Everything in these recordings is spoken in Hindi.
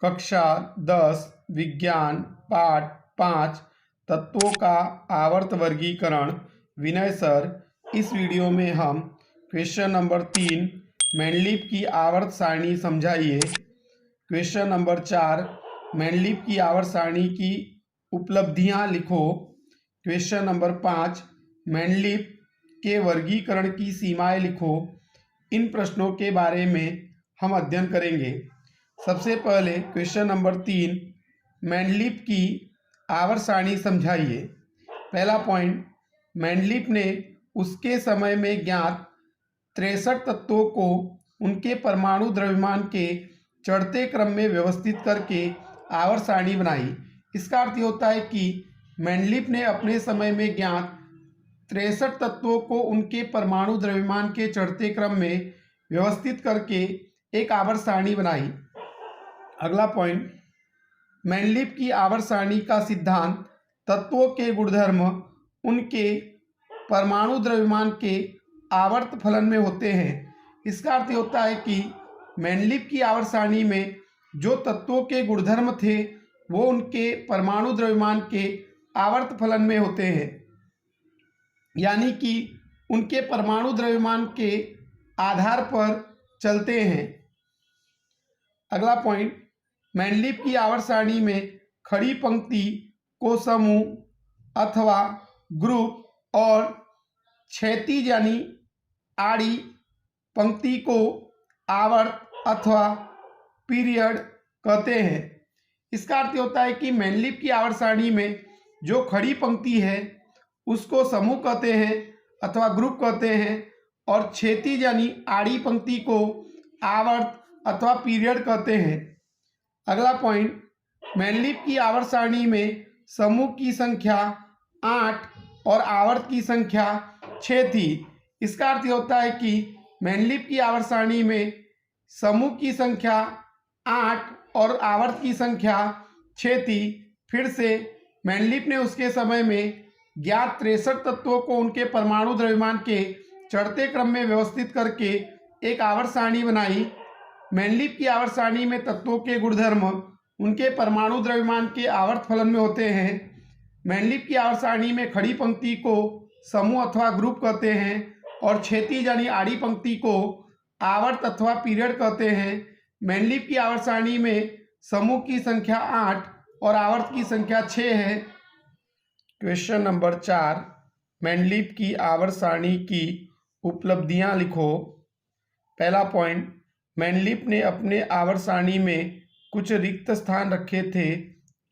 कक्षा 10 विज्ञान पाठ 5 तत्वों का आवर्त वर्गीकरण। विनय सर, इस वीडियो में हम क्वेश्चन नंबर 3 मेंडलीव की आवर्त सारणी समझाइए। क्वेश्चन नंबर 4 मेंडलीव की आवर्त सारणी की उपलब्धियां लिखो। क्वेश्चन नंबर 5 मेंडलीव के वर्गीकरण की सीमाएं लिखो। इन प्रश्नों के बारे में हम अध्ययन करेंगे। सबसे पहले क्वेश्चन नंबर 3 मेंडलीव की आवर्त सारणी समझाइए। पहला पॉइंट, मेंडलीव ने उसके समय में ज्ञात 63 तत्वों को उनके परमाणु द्रव्यमान के चढ़ते क्रम में व्यवस्थित करके आवर्त सारणी बनाई। इसका अर्थ होता है कि मेंडलीव ने अपने समय में ज्ञात 63 तत्वों को उनके परमाणु द्रव्यमान के चढ़ते क्रम में व्यवस्थित करके एक आवर्त सारणी बनाई। अगला पॉइंट, मेंडलीव की आवर्त सारणी का सिद्धांत तत्वों के गुणधर्म उनके परमाणु द्रव्यमान के आवर्त फलन में होते हैं। इसका अर्थ होता है कि मेंडलीव की आवर्त सारणी में जो तत्वों के गुणधर्म थे वो उनके परमाणु द्रव्यमान के आवर्त फलन में होते हैं, यानी कि उनके परमाणु द्रव्यमान के आधार पर चलते हैं। अगला पॉइंट, मेंडलीव की आवर्त सारणी में खड़ी पंक्ति को समूह अथवा ग्रुप और क्षैतिज यानी आड़ी पंक्ति को आवर्त अथवा पीरियड कहते हैं। इसका अर्थ होता है कि मेंडलीव की आवर्त सारणी में जो खड़ी पंक्ति है उसको समूह कहते हैं अथवा ग्रुप कहते हैं, और क्षैतिज यानी आड़ी पंक्ति को आवर्त अथवा पीरियड कहते हैं। अगला पॉइंट, मेंडलीव की आवर्त सारणी में समूह की संख्या 8 और आवर्त की संख्या 6 थी। इसका अर्थ होता है कि मेंडलीव की आवर्त सारणी में समूह की संख्या 8 और आवर्त की संख्या 6 थी। फिर से मेंडलीव ने उसके समय में ज्ञात 63 तत्वों को उनके परमाणु द्रव्यमान के चढ़ते क्रम में व्यवस्थित करके एक आवर्त सारणी बनाई। मेंडलीव की आवर्त सारणी में तत्वों के गुणधर्म उनके परमाणु द्रव्यमान के आवर्त फलन में होते हैं। मेंडलीव की आवर्त सारणी में खड़ी पंक्ति को समूह अथवा ग्रुप कहते हैं और क्षैतिज यानी आड़ी पंक्ति को आवर्त अथवा पीरियड कहते हैं। मेंडलीव की आवर्त सारणी में समूह की संख्या 8 और आवर्त की संख्या 6 है। क्वेश्चन नंबर 4 मेंडलीव की आवर्त सारणी की उपलब्धियां लिखो। पहला पॉइंट, मेंडलीव ने अपने आवर्त सारणी में कुछ रिक्त स्थान रखे थे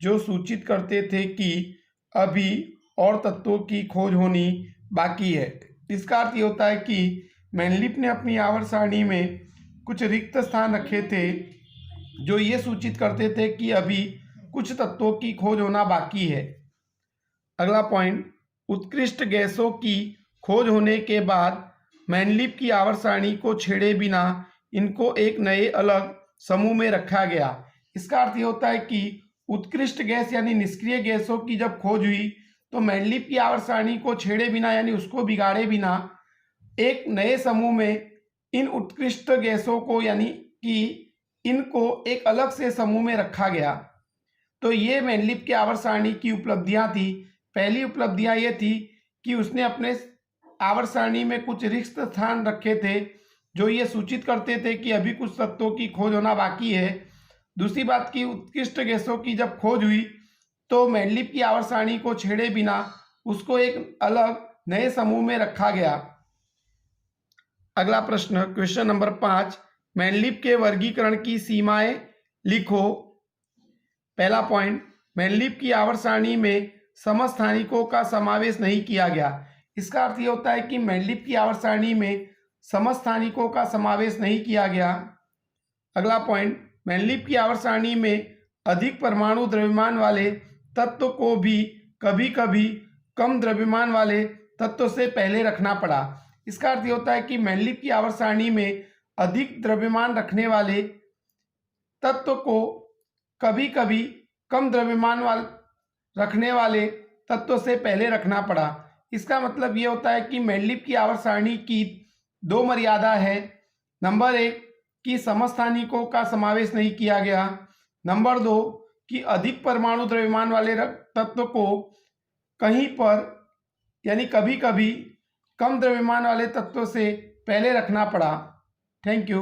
जो सूचित करते थे कि अभी और तत्वों की खोज होनी बाकी है। इसका अर्थ ये होता है कि मेंडलीव ने अपनी आवर्त सारणी में कुछ रिक्त स्थान रखे थे जो ये सूचित करते थे कि अभी कुछ तत्वों की खोज होना बाकी है। अगला पॉइंट, उत्कृष्ट गैसों की खोज होने के बाद मेंडलीव की आवर्त सारणी को छेड़े बिना इनको एक नए अलग समूह में रखा गया। इसका अर्थ ये होता है कि उत्कृष्ट गैस यानी निष्क्रिय गैसों की जब खोज हुई तो मेंडलीव की आवर्त सारणी को छेड़े बिना यानी उसको बिगाड़े बिना एक नए समूह में इन उत्कृष्ट गैसों को यानी कि इनको एक अलग से समूह में रखा गया। तो ये मेंडलीव की आवर्त सारणी की उपलब्धियां थी। पहली उपलब्धियां ये थी कि उसने अपने आवर्त सारणी में कुछ रिक्त स्थान रखे थे जो ये सूचित करते थे कि अभी कुछ तत्वों की खोज होना बाकी है। दूसरी बात की उत्कृष्ट गैसों की जब खोज हुई तो मेंडलीव की आवर्त सारणी को छेड़े बिना उसको एक अलग नए समूह में रखा गया। अगला प्रश्न, क्वेश्चन नंबर 5 मेंडलीव के वर्गीकरण की सीमाएं लिखो। पहला पॉइंट, मेंडलीव की आवर्त सारणी में समस्थानिकों का समावेश नहीं किया गया। इसका अर्थ ये होता है कि मेंडलीव की आवर्त सारणी में समस्थानिकों का समावेश नहीं किया गया। अगला पॉइंट, मेंडलीव की आवर्त सारणी में अधिक परमाणु द्रव्यमान वाले तत्व को भी कभी कभी कम द्रव्यमान वाले तत्व से पहले रखना पड़ा। इसका अर्थ ये होता है कि मेंडलीव की आवर्त सारणी में अधिक द्रव्यमान रखने वाले तत्व को कभी कभी कम द्रव्यमान रखने वाले तत्व से पहले रखना पड़ा। इसका मतलब ये होता है कि मेंडलीव की आवर्त सारणी की दो मर्यादा है। नंबर 1 कि समस्थानिकों का समावेश नहीं किया गया। नंबर 2 कि अधिक परमाणु द्रव्यमान वाले तत्व को कहीं पर यानी कभी कभी कम द्रव्यमान वाले तत्व से पहले रखना पड़ा। Thank you.